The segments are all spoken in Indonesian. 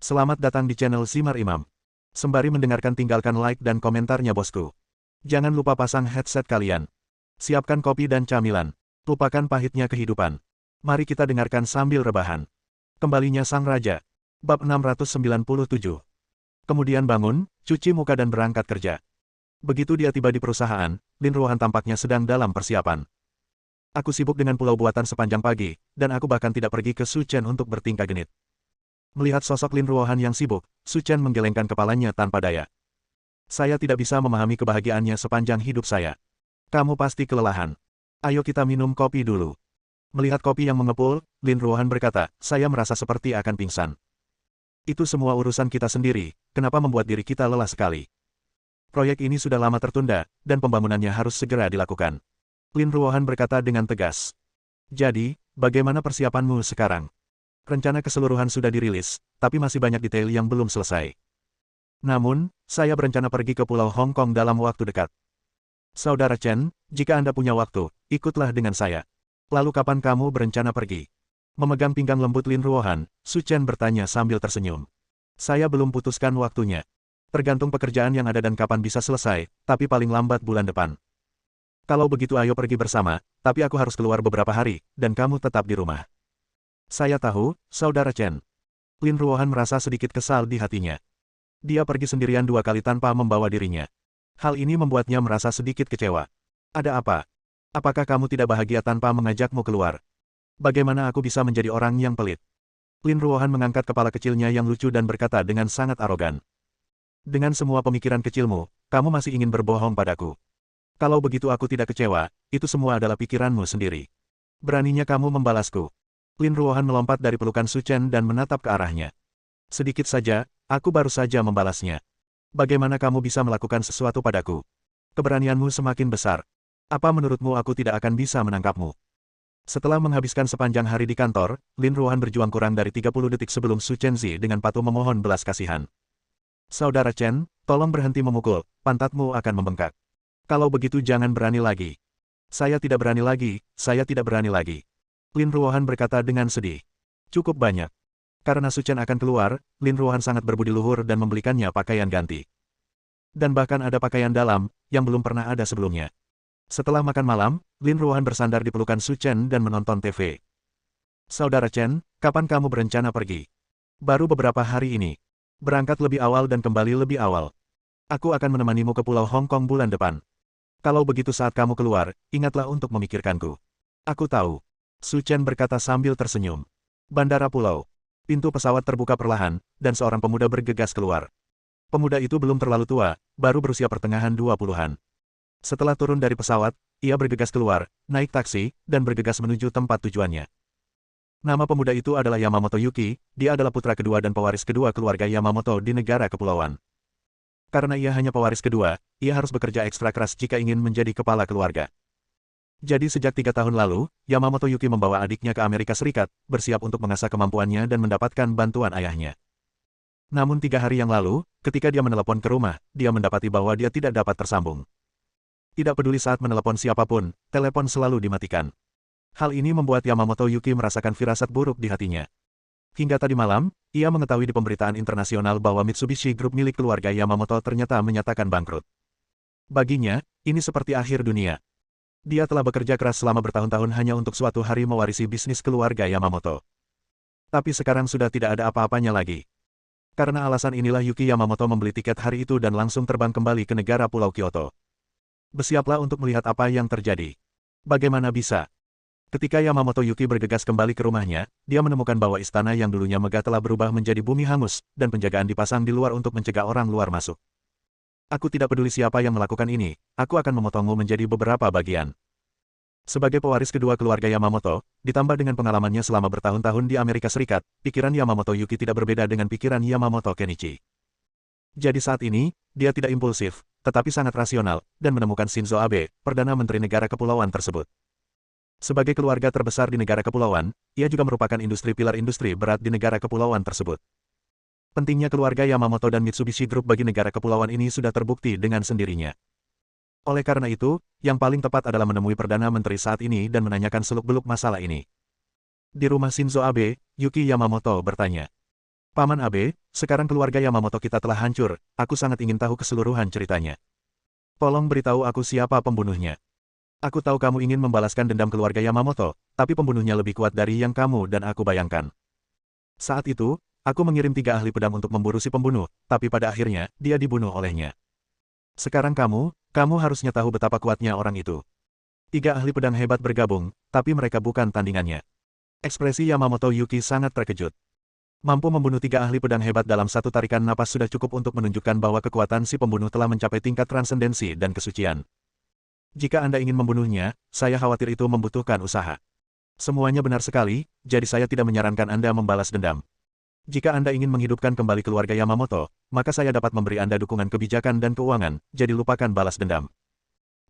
Selamat datang di channel Simar Imam. Sembari mendengarkan tinggalkan like dan komentarnya bosku. Jangan lupa pasang headset kalian. Siapkan kopi dan camilan. Lupakan pahitnya kehidupan. Mari kita dengarkan sambil rebahan. Kembalinya Sang Raja. Bab 697. Kemudian bangun, cuci muka dan berangkat kerja. Begitu dia tiba di perusahaan, Lin Ruohan tampaknya sedang dalam persiapan. Aku sibuk dengan pulau buatan sepanjang pagi, dan aku bahkan tidak pergi ke Su Chen untuk bertingkah genit. Melihat sosok Lin Ruohan yang sibuk, Su Chen menggelengkan kepalanya tanpa daya. Saya tidak bisa memahami kebahagiaannya sepanjang hidup saya. Kamu pasti kelelahan. Ayo kita minum kopi dulu. Melihat kopi yang mengepul, Lin Ruohan berkata, saya merasa seperti akan pingsan. Itu semua urusan kita sendiri, kenapa membuat diri kita lelah sekali? Proyek ini sudah lama tertunda, dan pembangunannya harus segera dilakukan. Lin Ruohan berkata dengan tegas. Jadi, bagaimana persiapanmu sekarang? Rencana keseluruhan sudah dirilis, tapi masih banyak detail yang belum selesai. Namun, saya berencana pergi ke Pulau Hong Kong dalam waktu dekat. Saudara Chen, jika Anda punya waktu, ikutlah dengan saya. Lalu kapan kamu berencana pergi? Memegang pinggang lembut Lin Ruohan, Su Chen bertanya sambil tersenyum. Saya belum putuskan waktunya. Tergantung pekerjaan yang ada dan kapan bisa selesai, tapi paling lambat bulan depan. Kalau begitu ayo pergi bersama, tapi aku harus keluar beberapa hari, dan kamu tetap di rumah. Saya tahu, Saudara Chen. Lin Ruohan merasa sedikit kesal di hatinya. Dia pergi sendirian 2 kali tanpa membawa dirinya. Hal ini membuatnya merasa sedikit kecewa. Ada apa? Apakah kamu tidak bahagia tanpa mengajakmu keluar? Bagaimana aku bisa menjadi orang yang pelit? Lin Ruohan mengangkat kepala kecilnya yang lucu dan berkata dengan sangat arogan. Dengan semua pemikiran kecilmu, kamu masih ingin berbohong padaku. Kalau begitu aku tidak kecewa, itu semua adalah pikiranmu sendiri. Beraninya kamu membalasku. Lin Ruohan melompat dari pelukan Su Chen dan menatap ke arahnya. Sedikit saja, aku baru saja membalasnya. Bagaimana kamu bisa melakukan sesuatu padaku? Keberanianmu semakin besar. Apa menurutmu aku tidak akan bisa menangkapmu? Setelah menghabiskan sepanjang hari di kantor, Lin Ruohan berjuang kurang dari 30 detik sebelum Su Chenzi dengan patuh memohon belas kasihan. Saudara Chen, tolong berhenti memukul, pantatmu akan membengkak. Kalau begitu jangan berani lagi. Saya tidak berani lagi, saya tidak berani lagi. Lin Ruohan berkata dengan sedih. Cukup banyak. Karena Su Chen akan keluar, Lin Ruohan sangat berbudi luhur dan membelikannya pakaian ganti. Dan bahkan ada pakaian dalam, yang belum pernah ada sebelumnya. Setelah makan malam, Lin Ruohan bersandar di pelukan Su Chen dan menonton TV. Saudara Chen, kapan kamu berencana pergi? Baru beberapa hari ini. Berangkat lebih awal dan kembali lebih awal. Aku akan menemanimu ke Pulau Hong Kong bulan depan. Kalau begitu saat kamu keluar, ingatlah untuk memikirkanku. Aku tahu. Su Chen berkata sambil tersenyum. Bandara Pulau. Pintu pesawat terbuka perlahan, dan seorang pemuda bergegas keluar. Pemuda itu belum terlalu tua, baru berusia pertengahan 20-an. Setelah turun dari pesawat, ia bergegas keluar, naik taksi, dan bergegas menuju tempat tujuannya. Nama pemuda itu adalah Yamamoto Yuki, dia adalah putra kedua dan pewaris kedua keluarga Yamamoto di negara kepulauan. Karena ia hanya pewaris kedua, ia harus bekerja ekstra keras jika ingin menjadi kepala keluarga. Jadi sejak 3 tahun lalu, Yamamoto Yuki membawa adiknya ke Amerika Serikat, bersiap untuk mengasah kemampuannya dan mendapatkan bantuan ayahnya. Namun 3 hari yang lalu, ketika dia menelepon ke rumah, dia mendapati bahwa dia tidak dapat tersambung. Tidak peduli saat menelepon siapapun, telepon selalu dimatikan. Hal ini membuat Yamamoto Yuki merasakan firasat buruk di hatinya. Hingga tadi malam, ia mengetahui di pemberitaan internasional bahwa Mitsubishi Group milik keluarga Yamamoto ternyata menyatakan bangkrut. Baginya, ini seperti akhir dunia. Dia telah bekerja keras selama bertahun-tahun hanya untuk suatu hari mewarisi bisnis keluarga Yamamoto. Tapi sekarang sudah tidak ada apa-apanya lagi. Karena alasan inilah Yuki Yamamoto membeli tiket hari itu dan langsung terbang kembali ke negara Pulau Kyoto. Bersiaplah untuk melihat apa yang terjadi. Bagaimana bisa? Ketika Yamamoto Yuki bergegas kembali ke rumahnya, dia menemukan bahwa istana yang dulunya megah telah berubah menjadi bumi hangus, dan penjagaan dipasang di luar untuk mencegah orang luar masuk. Aku tidak peduli siapa yang melakukan ini, aku akan memotongmu menjadi beberapa bagian. Sebagai pewaris kedua keluarga Yamamoto, ditambah dengan pengalamannya selama bertahun-tahun di Amerika Serikat, pikiran Yamamoto Yuki tidak berbeda dengan pikiran Yamamoto Kenichi. Jadi saat ini, dia tidak impulsif, tetapi sangat rasional, dan menemukan Shinzo Abe, Perdana Menteri negara kepulauan tersebut. Sebagai keluarga terbesar di negara kepulauan, ia juga merupakan industri pilar industri berat di negara kepulauan tersebut. Pentingnya keluarga Yamamoto dan Mitsubishi Group bagi negara kepulauan ini sudah terbukti dengan sendirinya. Oleh karena itu, yang paling tepat adalah menemui Perdana Menteri saat ini dan menanyakan seluk-beluk masalah ini. Di rumah Shinzo Abe, Yuki Yamamoto bertanya. Paman Abe, sekarang keluarga Yamamoto kita telah hancur, aku sangat ingin tahu keseluruhan ceritanya. Tolong beritahu aku siapa pembunuhnya. Aku tahu kamu ingin membalaskan dendam keluarga Yamamoto, tapi pembunuhnya lebih kuat dari yang kamu dan aku bayangkan. Saat itu, aku mengirim 3 ahli pedang untuk memburu si pembunuh, tapi pada akhirnya, dia dibunuh olehnya. Sekarang kamu harusnya tahu betapa kuatnya orang itu. 3 ahli pedang hebat bergabung, tapi mereka bukan tandingannya. Ekspresi Yamamoto Yuki sangat terkejut. Mampu membunuh 3 ahli pedang hebat dalam satu tarikan napas sudah cukup untuk menunjukkan bahwa kekuatan si pembunuh telah mencapai tingkat transendensi dan kesucian. Jika Anda ingin membunuhnya, saya khawatir itu membutuhkan usaha. Semuanya benar sekali, jadi saya tidak menyarankan Anda membalas dendam. Jika Anda ingin menghidupkan kembali keluarga Yamamoto, maka saya dapat memberi Anda dukungan kebijakan dan keuangan, jadi lupakan balas dendam.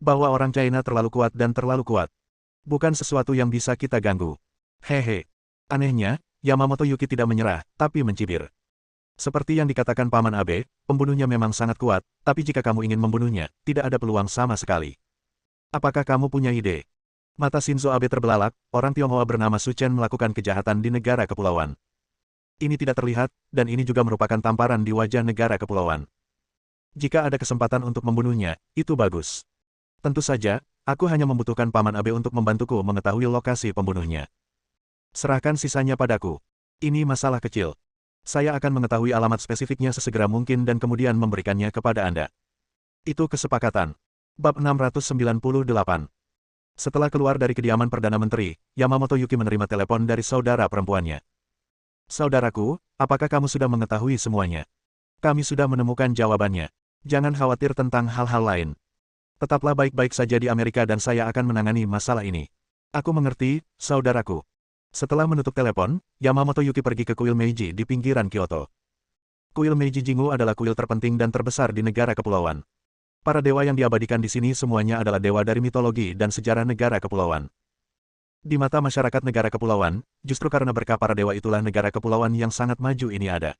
Bahwa orang China terlalu kuat dan terlalu kuat. Bukan sesuatu yang bisa kita ganggu. Hehe. Anehnya, Yamamoto Yuki tidak menyerah, tapi mencibir. Seperti yang dikatakan Paman Abe, pembunuhnya memang sangat kuat, tapi jika kamu ingin membunuhnya, tidak ada peluang sama sekali. Apakah kamu punya ide? Mata Shinzo Abe terbelalak, orang Tionghoa bernama Su Chen melakukan kejahatan di negara kepulauan. Ini tidak terlihat, dan ini juga merupakan tamparan di wajah negara kepulauan. Jika ada kesempatan untuk membunuhnya, itu bagus. Tentu saja, aku hanya membutuhkan Paman Abe untuk membantuku mengetahui lokasi pembunuhnya. Serahkan sisanya padaku. Ini masalah kecil. Saya akan mengetahui alamat spesifiknya sesegera mungkin dan kemudian memberikannya kepada Anda. Itu kesepakatan. Bab 698. Setelah keluar dari kediaman Perdana Menteri, Yamamoto Yuki menerima telepon dari saudara perempuannya. Saudaraku, apakah kamu sudah mengetahui semuanya? Kami sudah menemukan jawabannya. Jangan khawatir tentang hal-hal lain. Tetaplah baik-baik saja di Amerika dan saya akan menangani masalah ini. Aku mengerti, saudaraku. Setelah menutup telepon, Yamamoto Yuki pergi ke kuil Meiji di pinggiran Kyoto. Kuil Meiji Jingu adalah kuil terpenting dan terbesar di negara kepulauan. Para dewa yang diabadikan di sini semuanya adalah dewa dari mitologi dan sejarah negara kepulauan. Di mata masyarakat negara kepulauan, justru karena berkah para dewa itulah negara kepulauan yang sangat maju ini ada.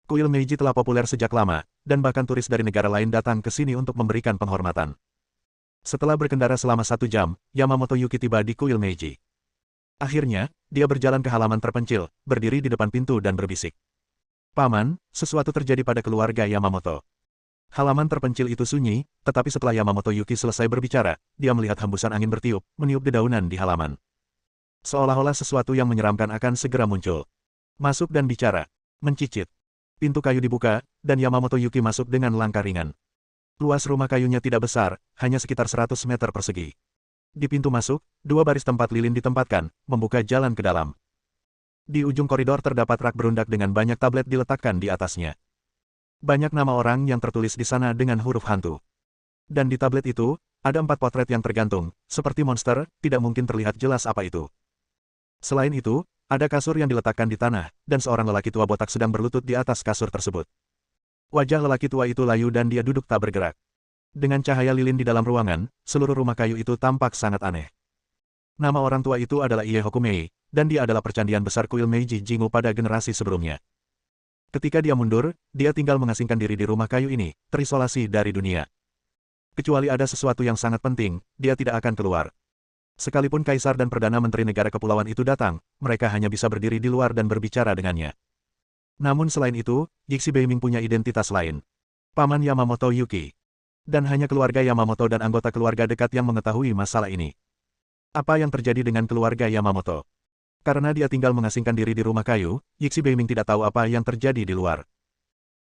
Kuil Meiji telah populer sejak lama, dan bahkan turis dari negara lain datang ke sini untuk memberikan penghormatan. Setelah berkendara selama 1 jam, Yamamoto Yuki tiba di kuil Meiji. Akhirnya, dia berjalan ke halaman terpencil, berdiri di depan pintu dan berbisik. Paman, sesuatu terjadi pada keluarga Yamamoto. Halaman terpencil itu sunyi, tetapi setelah Yamamoto Yuki selesai berbicara, dia melihat hembusan angin bertiup, meniup dedaunan di halaman. Seolah-olah sesuatu yang menyeramkan akan segera muncul. Masuk dan bicara. Mencicit. Pintu kayu dibuka, dan Yamamoto Yuki masuk dengan langkah ringan. Luas rumah kayunya tidak besar, hanya sekitar 100 meter persegi. Di pintu masuk, 2 baris tempat lilin ditempatkan, membuka jalan ke dalam. Di ujung koridor terdapat rak berundak dengan banyak tablet diletakkan di atasnya. Banyak nama orang yang tertulis di sana dengan huruf hantu. Dan di tablet itu, ada 4 potret yang tergantung, seperti monster, tidak mungkin terlihat jelas apa itu. Selain itu, ada kasur yang diletakkan di tanah, dan seorang lelaki tua botak sedang berlutut di atas kasur tersebut. Wajah lelaki tua itu layu dan dia duduk tak bergerak. Dengan cahaya lilin di dalam ruangan, seluruh rumah kayu itu tampak sangat aneh. Nama orang tua itu adalah Ie Hokumei, dan dia adalah percandian besar kuil Meiji Jingu pada generasi sebelumnya. Ketika dia mundur, dia tinggal mengasingkan diri di rumah kayu ini, terisolasi dari dunia. Kecuali ada sesuatu yang sangat penting, dia tidak akan keluar. Sekalipun Kaisar dan Perdana Menteri negara kepulauan itu datang, mereka hanya bisa berdiri di luar dan berbicara dengannya. Namun selain itu, Yixi Beiming punya identitas lain. Paman Yamamoto Yuki. Dan hanya keluarga Yamamoto dan anggota keluarga dekat yang mengetahui masalah ini. Apa yang terjadi dengan keluarga Yamamoto? Karena dia tinggal mengasingkan diri di rumah kayu, Yixi Beiming tidak tahu apa yang terjadi di luar.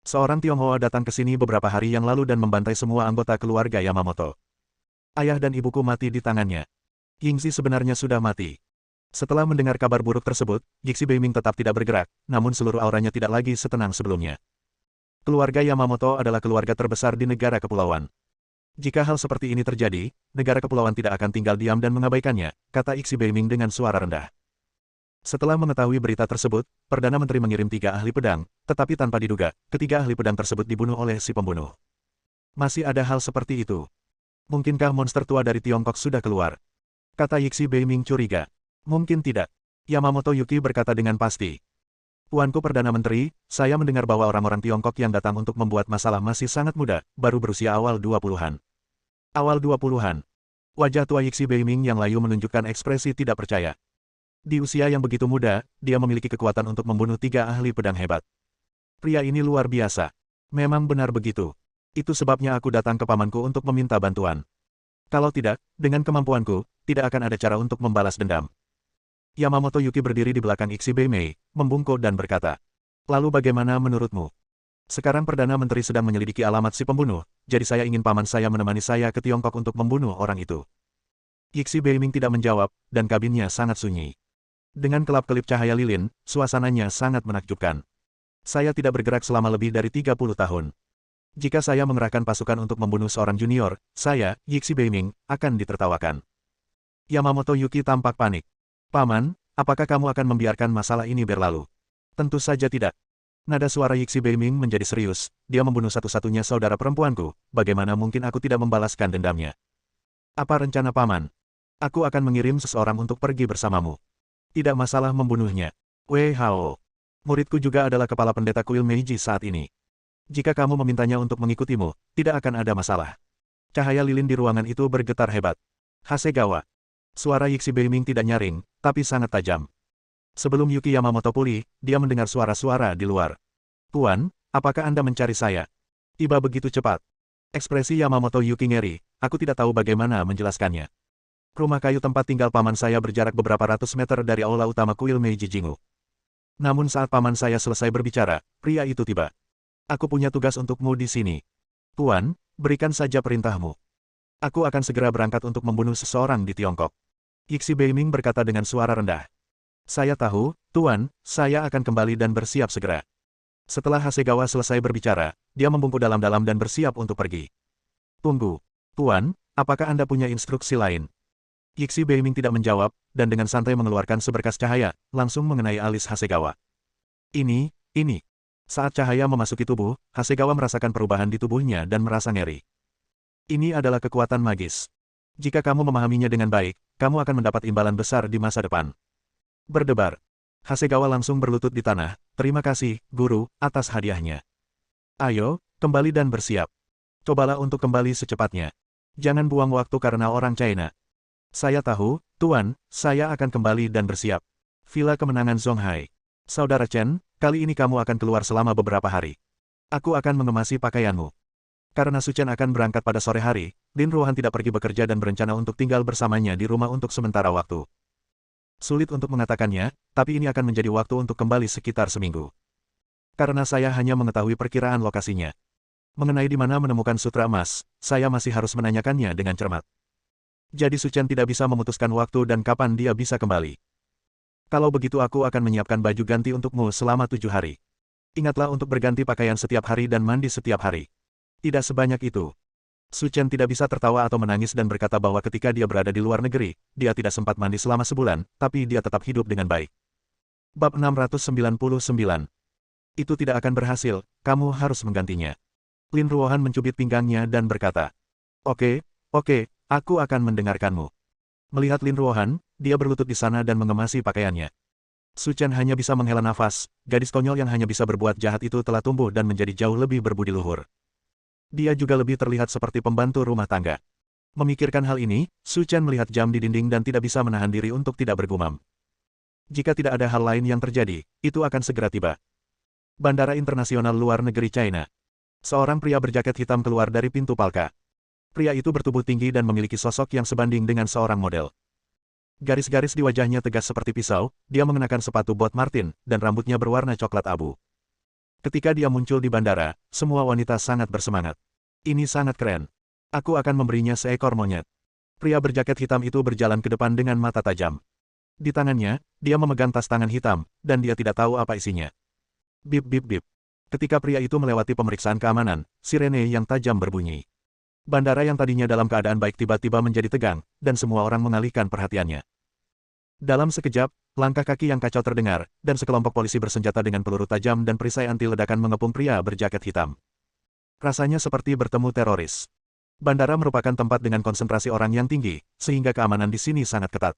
Seorang Tionghoa datang ke sini beberapa hari yang lalu dan membantai semua anggota keluarga Yamamoto. Ayah dan ibuku mati di tangannya. Yingzi sebenarnya sudah mati. Setelah mendengar kabar buruk tersebut, Yixi Beiming tetap tidak bergerak, namun seluruh auranya tidak lagi setenang sebelumnya. Keluarga Yamamoto adalah keluarga terbesar di negara kepulauan. Jika hal seperti ini terjadi, negara kepulauan tidak akan tinggal diam dan mengabaikannya, kata Yixi Beiming dengan suara rendah. Setelah mengetahui berita tersebut, Perdana Menteri mengirim 3 ahli pedang, tetapi tanpa diduga, ketiga ahli pedang tersebut dibunuh oleh si pembunuh. Masih ada hal seperti itu. Mungkinkah monster tua dari Tiongkok sudah keluar? Kata Yixi Beiming curiga. Mungkin tidak. Yamamoto Yuki berkata dengan pasti. Tuanku Perdana Menteri, saya mendengar bahwa orang-orang Tiongkok yang datang untuk membuat masalah masih sangat muda, baru berusia awal 20-an. Awal 20-an. Wajah tua Yixi Beiming yang layu menunjukkan ekspresi tidak percaya. Di usia yang begitu muda, dia memiliki kekuatan untuk membunuh 3 ahli pedang hebat. Pria ini luar biasa. Memang benar begitu. Itu sebabnya aku datang ke pamanku untuk meminta bantuan. Kalau tidak, dengan kemampuanku, tidak akan ada cara untuk membalas dendam. Yamamoto Yuki berdiri di belakang Iksi Beimei, membungkuk dan berkata, "Lalu bagaimana menurutmu? Sekarang Perdana Menteri sedang menyelidiki alamat si pembunuh, jadi saya ingin paman saya menemani saya ke Tiongkok untuk membunuh orang itu." Iksi Beiming tidak menjawab, dan kabinnya sangat sunyi. Dengan kelap-kelip cahaya lilin, suasananya sangat menakjubkan. Saya tidak bergerak selama lebih dari 30 tahun. Jika saya mengerahkan pasukan untuk membunuh seorang junior, saya, Iksi Beiming, akan ditertawakan. Yamamoto Yuki tampak panik. "Paman, apakah kamu akan membiarkan masalah ini berlalu?" "Tentu saja tidak." Nada suara Iksi Beiming menjadi serius, "Dia membunuh satu-satunya saudara perempuanku, bagaimana mungkin aku tidak membalaskan dendamnya?" "Apa rencana paman?" "Aku akan mengirim seseorang untuk pergi bersamamu. Tidak masalah membunuhnya. Wei Hao. Muridku juga adalah kepala pendeta kuil Meiji saat ini. Jika kamu memintanya untuk mengikutimu, tidak akan ada masalah." Cahaya lilin di ruangan itu bergetar hebat. "Hasegawa." Suara Iksi Beiming tidak nyaring, tapi sangat tajam. Sebelum Yuki Yamamoto pulih, dia mendengar suara-suara di luar. "Tuan, apakah Anda mencari saya?" Tiba begitu cepat. Ekspresi Yamamoto Yuki ngeri, "Aku tidak tahu bagaimana menjelaskannya. Rumah kayu tempat tinggal paman saya berjarak beberapa ratus meter dari aula utama kuil Meiji Jingu. Namun saat paman saya selesai berbicara, pria itu tiba. Aku punya tugas untukmu di sini. Tuan, berikan saja perintahmu. Aku akan segera berangkat untuk membunuh seseorang di Tiongkok." Iksi Beiming berkata dengan suara rendah. "Saya tahu, Tuan, saya akan kembali dan bersiap segera." Setelah Hasegawa selesai berbicara, dia membungkuk dalam-dalam dan bersiap untuk pergi. "Tunggu. Tuan, apakah Anda punya instruksi lain?" Iksi Beiming tidak menjawab, dan dengan santai mengeluarkan seberkas cahaya, langsung mengenai alis Hasegawa. Ini. Saat cahaya memasuki tubuh, Hasegawa merasakan perubahan di tubuhnya dan merasa ngeri. Ini adalah kekuatan magis. Jika kamu memahaminya dengan baik, kamu akan mendapat imbalan besar di masa depan. Berdebar. Hasegawa langsung berlutut di tanah, "Terima kasih, Guru, atas hadiahnya. Ayo, kembali dan bersiap. Cobalah untuk kembali secepatnya. Jangan buang waktu karena orang China." "Saya tahu, Tuan, saya akan kembali dan bersiap." Villa Kemenangan Zonghai. "Saudara Chen, kali ini kamu akan keluar selama beberapa hari. Aku akan mengemasi pakaianmu." Karena Su Chen akan berangkat pada sore hari, Lin Ruohan tidak pergi bekerja dan berencana untuk tinggal bersamanya di rumah untuk sementara waktu. Sulit untuk mengatakannya, tapi ini akan menjadi waktu untuk kembali sekitar seminggu. Karena saya hanya mengetahui perkiraan lokasinya. Mengenai di mana menemukan sutra emas, saya masih harus menanyakannya dengan cermat. Jadi Su Chen tidak bisa memutuskan waktu dan kapan dia bisa kembali. "Kalau begitu aku akan menyiapkan baju ganti untukmu selama 7 hari. Ingatlah untuk berganti pakaian setiap hari dan mandi setiap hari." Tidak sebanyak itu. Su Chen tidak bisa tertawa atau menangis dan berkata bahwa ketika dia berada di luar negeri, dia tidak sempat mandi selama sebulan, tapi dia tetap hidup dengan baik. Bab 699. Itu tidak akan berhasil, kamu harus menggantinya. Lin Ruohan mencubit pinggangnya dan berkata, Oke, aku akan mendengarkanmu." Melihat Lin Ruohan, dia berlutut di sana dan mengemasi pakaiannya. Su Chen hanya bisa menghela nafas, gadis konyol yang hanya bisa berbuat jahat itu telah tumbuh dan menjadi jauh lebih berbudi luhur. Dia juga lebih terlihat seperti pembantu rumah tangga. Memikirkan hal ini, Su Chen melihat jam di dinding dan tidak bisa menahan diri untuk tidak bergumam. Jika tidak ada hal lain yang terjadi, itu akan segera tiba. Bandara Internasional Luar Negeri China. Seorang pria berjaket hitam keluar dari pintu palka. Pria itu bertubuh tinggi dan memiliki sosok yang sebanding dengan seorang model. Garis-garis di wajahnya tegas seperti pisau, dia mengenakan sepatu bot Martin, dan rambutnya berwarna coklat abu. Ketika dia muncul di bandara, semua wanita sangat bersemangat. "Ini sangat keren. Aku akan memberinya seekor monyet." Pria berjaket hitam itu berjalan ke depan dengan mata tajam. Di tangannya, dia memegang tas tangan hitam, dan dia tidak tahu apa isinya. Bip bip bip. Ketika pria itu melewati pemeriksaan keamanan, sirene yang tajam berbunyi. Bandara yang tadinya dalam keadaan baik tiba-tiba menjadi tegang, dan semua orang mengalihkan perhatiannya. Dalam sekejap, langkah kaki yang kacau terdengar, dan sekelompok polisi bersenjata dengan peluru tajam dan perisai anti ledakan mengepung pria berjaket hitam. Rasanya seperti bertemu teroris. Bandara merupakan tempat dengan konsentrasi orang yang tinggi, sehingga keamanan di sini sangat ketat.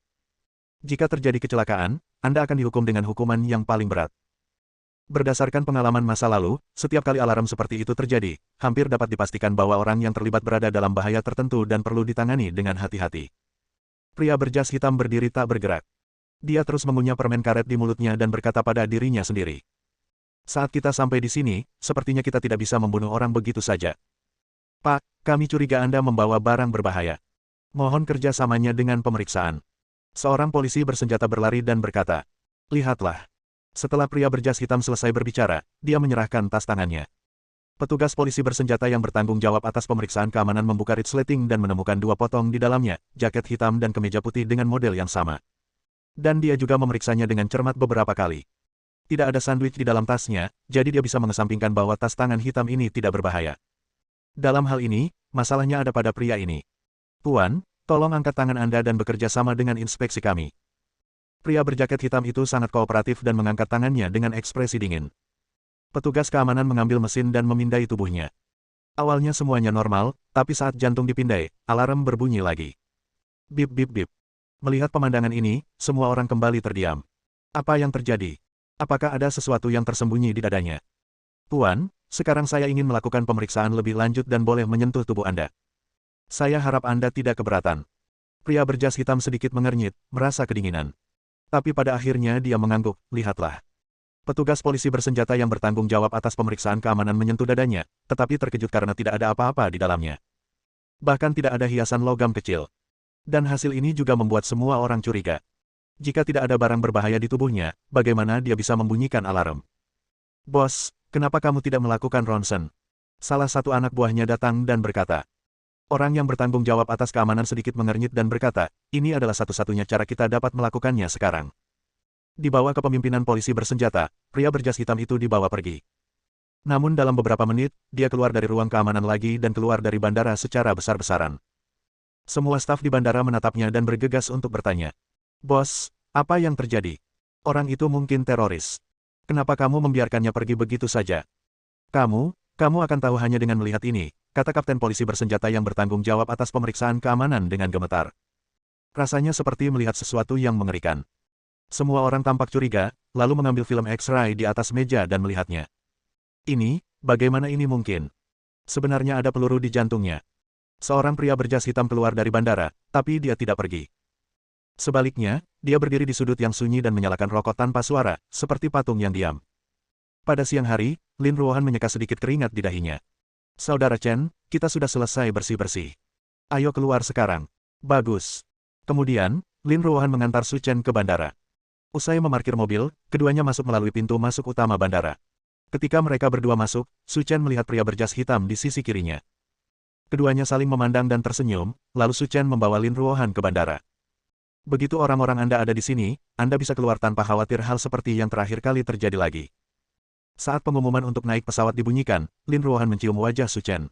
Jika terjadi kecelakaan, Anda akan dihukum dengan hukuman yang paling berat. Berdasarkan pengalaman masa lalu, setiap kali alarm seperti itu terjadi, hampir dapat dipastikan bahwa orang yang terlibat berada dalam bahaya tertentu dan perlu ditangani dengan hati-hati. Pria berjas hitam berdiri tak bergerak. Dia terus mengunyah permen karet di mulutnya dan berkata pada dirinya sendiri. Saat kita sampai di sini, sepertinya kita tidak bisa membunuh orang begitu saja. Pak, kami curiga Anda membawa barang berbahaya. Mohon kerjasamanya dengan pemeriksaan. Seorang polisi bersenjata berlari dan berkata, lihatlah. Setelah pria berjas hitam selesai berbicara, dia menyerahkan tas tangannya. Petugas polisi bersenjata yang bertanggung jawab atas pemeriksaan keamanan membuka resleting dan menemukan 2 potong di dalamnya, jaket hitam dan kemeja putih dengan model yang sama. Dan dia juga memeriksanya dengan cermat beberapa kali. Tidak ada sandwich di dalam tasnya, jadi dia bisa mengesampingkan bahwa tas tangan hitam ini tidak berbahaya. Dalam hal ini, masalahnya ada pada pria ini. Tuan, tolong angkat tangan Anda dan bekerja sama dengan inspeksi kami. Pria berjaket hitam itu sangat kooperatif dan mengangkat tangannya dengan ekspresi dingin. Petugas keamanan mengambil mesin dan memindai tubuhnya. Awalnya semuanya normal, tapi saat jantung dipindai, alarm berbunyi lagi. Bip bip bip. Melihat pemandangan ini, semua orang kembali terdiam. Apa yang terjadi? Apakah ada sesuatu yang tersembunyi di dadanya? Tuan, sekarang saya ingin melakukan pemeriksaan lebih lanjut dan boleh menyentuh tubuh Anda. Saya harap Anda tidak keberatan. Pria berjas hitam sedikit mengernyit, merasa kedinginan. Tapi pada akhirnya dia mengangguk, lihatlah. Petugas polisi bersenjata yang bertanggung jawab atas pemeriksaan keamanan menyentuh dadanya, tetapi terkejut karena tidak ada apa-apa di dalamnya. Bahkan tidak ada hiasan logam kecil. Dan hasil ini juga membuat semua orang curiga. Jika tidak ada barang berbahaya di tubuhnya, bagaimana dia bisa membunyikan alarm? Bos, kenapa kamu tidak melakukan ronsen? Salah satu anak buahnya datang dan berkata. Orang yang bertanggung jawab atas keamanan sedikit mengernyit dan berkata, ini adalah satu-satunya cara kita dapat melakukannya sekarang. Di bawah kepemimpinan polisi bersenjata, pria berjas hitam itu dibawa pergi. Namun dalam beberapa menit, dia keluar dari ruang keamanan lagi dan keluar dari bandara secara besar-besaran. Semua staf di bandara menatapnya dan bergegas untuk bertanya. Bos, apa yang terjadi? Orang itu mungkin teroris. Kenapa kamu membiarkannya pergi begitu saja? Kamu akan tahu hanya dengan melihat ini, kata kapten polisi bersenjata yang bertanggung jawab atas pemeriksaan keamanan dengan gemetar. Rasanya seperti melihat sesuatu yang mengerikan. Semua orang tampak curiga, lalu mengambil film X-ray di atas meja dan melihatnya. Ini, bagaimana ini mungkin? Sebenarnya ada peluru di jantungnya. Seorang pria berjas hitam keluar dari bandara, tapi dia tidak pergi. Sebaliknya, dia berdiri di sudut yang sunyi dan menyalakan rokok tanpa suara, seperti patung yang diam. Pada siang hari, Lin Ruohan menyeka sedikit keringat di dahinya. Saudara Chen, kita sudah selesai bersih-bersih. Ayo keluar sekarang. Bagus. Kemudian, Lin Ruohan mengantar Su Chen ke bandara. Usai memarkir mobil, keduanya masuk melalui pintu masuk utama bandara. Ketika mereka berdua masuk, Su Chen melihat pria berjas hitam di sisi kirinya. Keduanya saling memandang dan tersenyum, lalu Su Chen membawa Lin Ruohan ke bandara. Begitu orang-orang Anda ada di sini, Anda bisa keluar tanpa khawatir hal seperti yang terakhir kali terjadi lagi. Saat pengumuman untuk naik pesawat dibunyikan, Lin Ruohan mencium wajah Su Chen.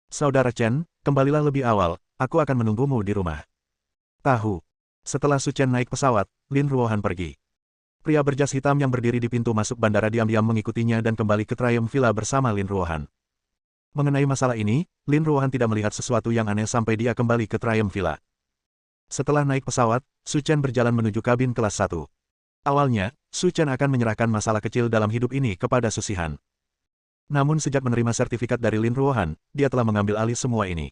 Saudara Chen, kembalilah lebih awal, aku akan menunggumu di rumah. Tahu. Setelah Su Chen naik pesawat, Lin Ruohan pergi. Pria berjas hitam yang berdiri di pintu masuk bandara diam-diam mengikutinya dan kembali ke Triumph Villa bersama Lin Ruohan. Mengenai masalah ini, Lin Ruohan tidak melihat sesuatu yang aneh sampai dia kembali ke Triumph Villa. Setelah naik pesawat, Su Chen berjalan menuju kabin kelas 1. Awalnya, Su Chen akan menyerahkan masalah kecil dalam hidup ini kepada Susihan. Namun sejak menerima sertifikat dari Lin Ruohan, dia telah mengambil alih semua ini.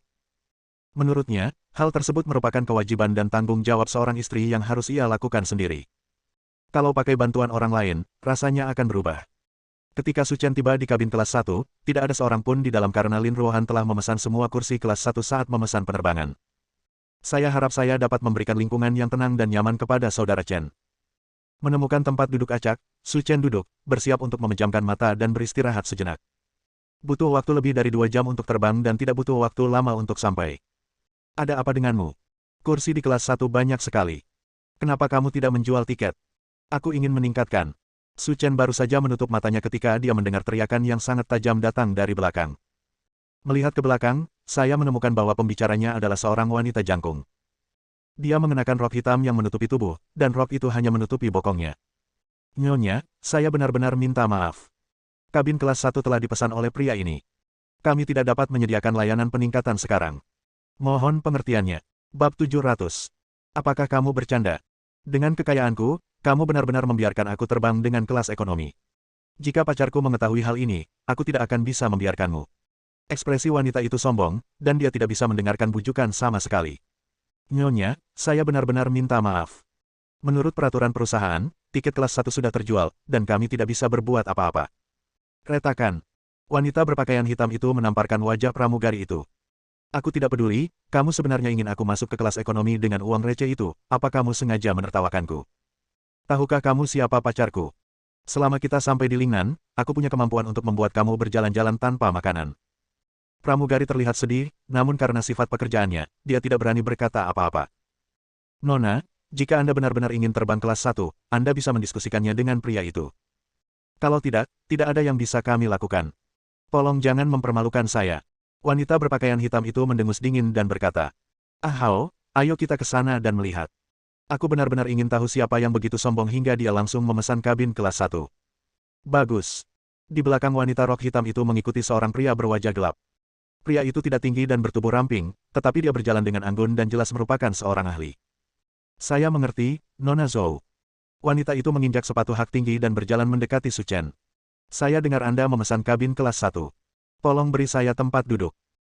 Menurutnya, hal tersebut merupakan kewajiban dan tanggung jawab seorang istri yang harus ia lakukan sendiri. Kalau pakai bantuan orang lain, rasanya akan berubah. Ketika Su Chen tiba di kabin kelas 1, tidak ada seorang pun di dalam karena Lin Ruohan telah memesan semua kursi kelas 1 saat memesan penerbangan. Saya harap saya dapat memberikan lingkungan yang tenang dan nyaman kepada saudara Chen. Menemukan tempat duduk acak, Su Chen duduk, bersiap untuk memejamkan mata dan beristirahat sejenak. Butuh waktu lebih dari 2 jam untuk terbang dan tidak butuh waktu lama untuk sampai. Ada apa denganmu? Kursi di kelas 1 banyak sekali. Kenapa kamu tidak menjual tiket? Aku ingin meningkatkan. Su Chen baru saja menutup matanya ketika dia mendengar teriakan yang sangat tajam datang dari belakang. Melihat ke belakang, saya menemukan bahwa pembicaranya adalah seorang wanita jangkung. Dia mengenakan rok hitam yang menutupi tubuh, dan rok itu hanya menutupi bokongnya. Nyonya, saya benar-benar minta maaf. Kabin kelas 1 telah dipesan oleh pria ini. Kami tidak dapat menyediakan layanan peningkatan sekarang. Mohon pengertiannya. Bab 700. Apakah kamu bercanda? Dengan kekayaanku, kamu benar-benar membiarkan aku terbang dengan kelas ekonomi. Jika pacarku mengetahui hal ini, aku tidak akan bisa membiarkanmu. Ekspresi wanita itu sombong, dan dia tidak bisa mendengarkan bujukan sama sekali. Nyonya, saya benar-benar minta maaf. Menurut peraturan perusahaan, tiket kelas 1 sudah terjual, dan kami tidak bisa berbuat apa-apa. Retakan. Wanita berpakaian hitam itu menamparkan wajah pramugari itu. Aku tidak peduli, kamu sebenarnya ingin aku masuk ke kelas ekonomi dengan uang receh itu, apa kamu sengaja menertawakanku? Tahukah kamu siapa pacarku? Selama kita sampai di Lingnan, aku punya kemampuan untuk membuat kamu berjalan-jalan tanpa makanan. Pramugari terlihat sedih, namun karena sifat pekerjaannya, dia tidak berani berkata apa-apa. Nona, jika Anda benar-benar ingin terbang kelas 1, Anda bisa mendiskusikannya dengan pria itu. Kalau tidak, tidak ada yang bisa kami lakukan. Tolong jangan mempermalukan saya. Wanita berpakaian hitam itu mendengus dingin dan berkata, "Ahau, ayo kita ke sana dan melihat." Aku benar-benar ingin tahu siapa yang begitu sombong hingga dia langsung memesan kabin kelas 1. Bagus. Di belakang wanita rok hitam itu mengikuti seorang pria berwajah gelap. Pria itu tidak tinggi dan bertubuh ramping, tetapi dia berjalan dengan anggun dan jelas merupakan seorang ahli. Saya mengerti, Nona Zhou. Wanita itu menginjak sepatu hak tinggi dan berjalan mendekati Su Chen. Saya dengar Anda memesan kabin kelas 1. Tolong beri saya tempat duduk.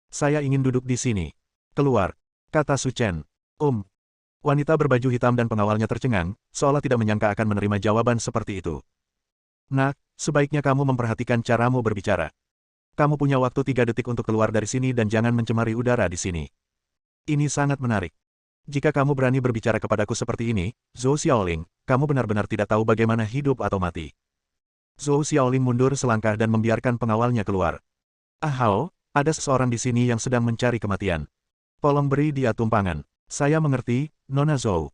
Saya ingin duduk di sini. Keluar, kata Su Chen. Wanita berbaju hitam dan pengawalnya tercengang, seolah tidak menyangka akan menerima jawaban seperti itu. Nak, sebaiknya kamu memperhatikan caramu berbicara. Kamu punya waktu 3 detik untuk keluar dari sini dan jangan mencemari udara di sini. Ini sangat menarik. Jika kamu berani berbicara kepadaku seperti ini, Zhou Xiaoling, kamu benar-benar tidak tahu bagaimana hidup atau mati. Zhou Xiaoling mundur selangkah dan membiarkan pengawalnya keluar. Ahau, ada seseorang di sini yang sedang mencari kematian. Tolong beri dia tumpangan. Saya mengerti, Nona Zhou.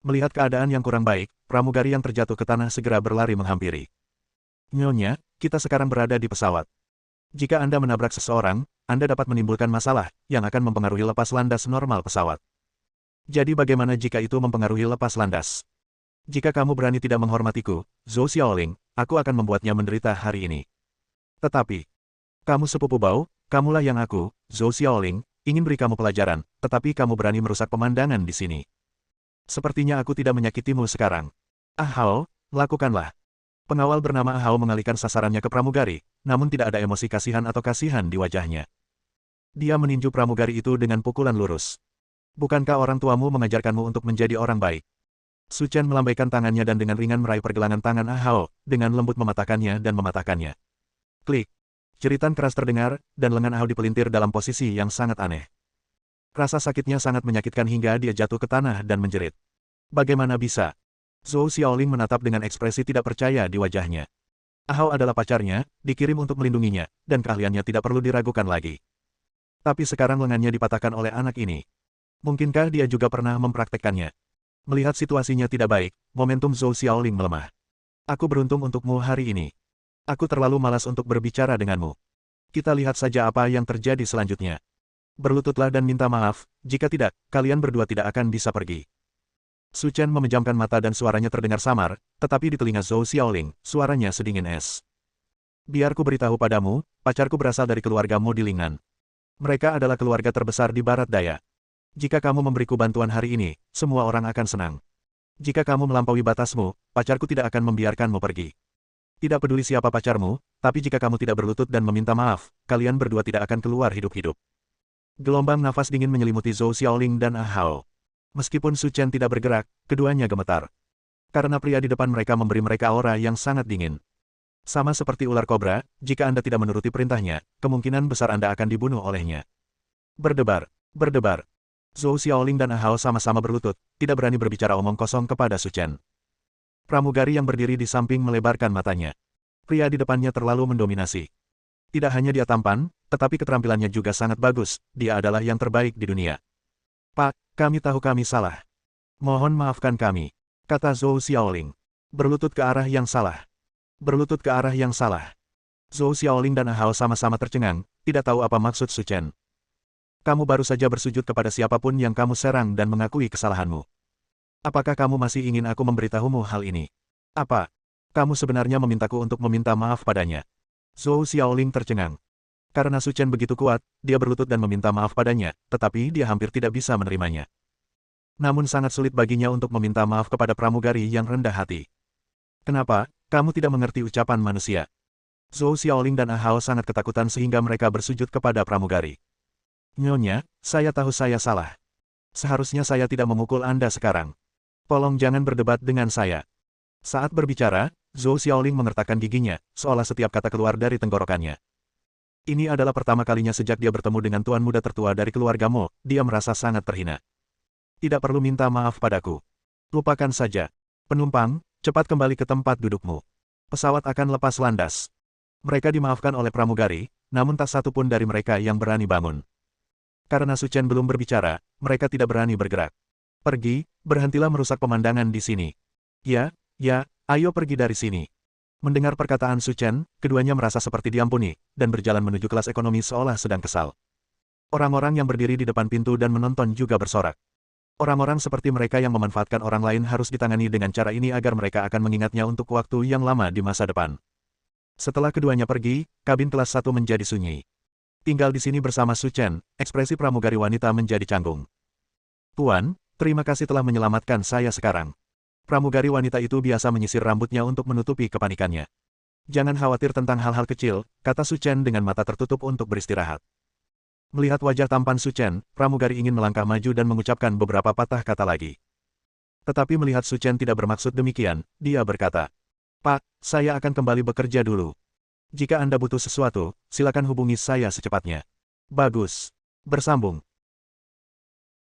Melihat keadaan yang kurang baik, pramugari yang terjatuh ke tanah segera berlari menghampiri. Nyonya, kita sekarang berada di pesawat. Jika Anda menabrak seseorang, Anda dapat menimbulkan masalah, yang akan mempengaruhi lepas landas normal pesawat. Jadi bagaimana jika itu mempengaruhi lepas landas? Jika kamu berani tidak menghormatiku, Zhou Xiaoling, aku akan membuatnya menderita hari ini. Tetapi, kamu sepupu Bao, kamulah yang aku, Zhou Xiaoling, ingin beri kamu pelajaran, tetapi kamu berani merusak pemandangan di sini. Sepertinya aku tidak menyakitimu sekarang. Ahau, lakukanlah. Pengawal bernama Ahau mengalihkan sasarannya ke pramugari, namun tidak ada emosi kasihan atau kasihan di wajahnya. Dia meninju pramugari itu dengan pukulan lurus. Bukankah orang tuamu mengajarkanmu untuk menjadi orang baik? Su Chen melambaikan tangannya dan dengan ringan meraih pergelangan tangan Ahau, dengan lembut mematahkannya dan mematahkannya. Klik. Jeritan keras terdengar, dan lengan Ahau dipelintir dalam posisi yang sangat aneh. Rasa sakitnya sangat menyakitkan hingga dia jatuh ke tanah dan menjerit. Bagaimana bisa? Zhou Xiaoling menatap dengan ekspresi tidak percaya di wajahnya. Ahau adalah pacarnya, dikirim untuk melindunginya, dan keahliannya tidak perlu diragukan lagi. Tapi sekarang lengannya dipatahkan oleh anak ini. Mungkinkah dia juga pernah mempraktekkannya? Melihat situasinya tidak baik, momentum Zhou Xiaoling melemah. Aku beruntung untukmu hari ini. Aku terlalu malas untuk berbicara denganmu. Kita lihat saja apa yang terjadi selanjutnya. Berlututlah dan minta maaf, jika tidak, kalian berdua tidak akan bisa pergi. Su Chen memejamkan mata dan suaranya terdengar samar, tetapi di telinga Zhou Xiaoling, suaranya sedingin es. Biar ku beritahu padamu, pacarku berasal dari keluarga Mo di Lingnan. Mereka adalah keluarga terbesar di Barat Daya. Jika kamu memberiku bantuan hari ini, semua orang akan senang. Jika kamu melampaui batasmu, pacarku tidak akan membiarkanmu pergi. Tidak peduli siapa pacarmu, tapi jika kamu tidak berlutut dan meminta maaf, kalian berdua tidak akan keluar hidup-hidup. Gelombang nafas dingin menyelimuti Zhou Xiaoling dan Ahau. Meskipun Su Chen tidak bergerak, keduanya gemetar. Karena pria di depan mereka memberi mereka aura yang sangat dingin. Sama seperti ular kobra, jika Anda tidak menuruti perintahnya, kemungkinan besar Anda akan dibunuh olehnya. Berdebar, berdebar. Zhou Xiaoling dan Ahau sama-sama berlutut, tidak berani berbicara omong kosong kepada Su Chen. Pramugari yang berdiri di samping melebarkan matanya. Pria di depannya terlalu mendominasi. Tidak hanya dia tampan, tetapi keterampilannya juga sangat bagus, dia adalah yang terbaik di dunia. Pak, kami tahu kami salah. Mohon maafkan kami, kata Zhou Xiaoling. Berlutut ke arah yang salah. Berlutut ke arah yang salah. Zhou Xiaoling dan Ahau sama-sama tercengang, tidak tahu apa maksud Su Chen. Kamu baru saja bersujud kepada siapapun yang kamu serang dan mengakui kesalahanmu. Apakah kamu masih ingin aku memberitahumu hal ini? Apa? Kamu sebenarnya memintaku untuk meminta maaf padanya. Zhou Xiaoling tercengang. Karena Su Chen begitu kuat, dia berlutut dan meminta maaf padanya, tetapi dia hampir tidak bisa menerimanya. Namun sangat sulit baginya untuk meminta maaf kepada pramugari yang rendah hati. Kenapa, kamu tidak mengerti ucapan manusia? Zhou Xiaoling dan Ahau sangat ketakutan sehingga mereka bersujud kepada pramugari. Nyonya, saya tahu saya salah. Seharusnya saya tidak memukul Anda sekarang. Tolong jangan berdebat dengan saya. Saat berbicara, Zhou Xiaoling mengertakkan giginya, seolah setiap kata keluar dari tenggorokannya. Ini adalah pertama kalinya sejak dia bertemu dengan tuan muda tertua dari keluarga Mo, dia merasa sangat terhina. Tidak perlu minta maaf padaku. Lupakan saja. Penumpang, cepat kembali ke tempat dudukmu. Pesawat akan lepas landas. Mereka dimaafkan oleh pramugari, namun tak satu pun dari mereka yang berani bangun. Karena Su Chen belum berbicara, mereka tidak berani bergerak. Pergi, berhentilah merusak pemandangan di sini. Ya, ayo pergi dari sini. Mendengar perkataan Su Chen, keduanya merasa seperti diampuni, dan berjalan menuju kelas ekonomi seolah sedang kesal. Orang-orang yang berdiri di depan pintu dan menonton juga bersorak. Orang-orang seperti mereka yang memanfaatkan orang lain harus ditangani dengan cara ini agar mereka akan mengingatnya untuk waktu yang lama di masa depan. Setelah keduanya pergi, kabin kelas 1 menjadi sunyi. Tinggal di sini bersama Su Chen, ekspresi pramugari wanita menjadi canggung. Tuan, terima kasih telah menyelamatkan saya sekarang. Pramugari wanita itu biasa menyisir rambutnya untuk menutupi kepanikannya. Jangan khawatir tentang hal-hal kecil, kata Su Chen dengan mata tertutup untuk beristirahat. Melihat wajah tampan Su Chen, pramugari ingin melangkah maju dan mengucapkan beberapa patah kata lagi. Tetapi melihat Su Chen tidak bermaksud demikian, dia berkata, "Pak, saya akan kembali bekerja dulu. Jika Anda butuh sesuatu, silakan hubungi saya secepatnya." Bagus. Bersambung.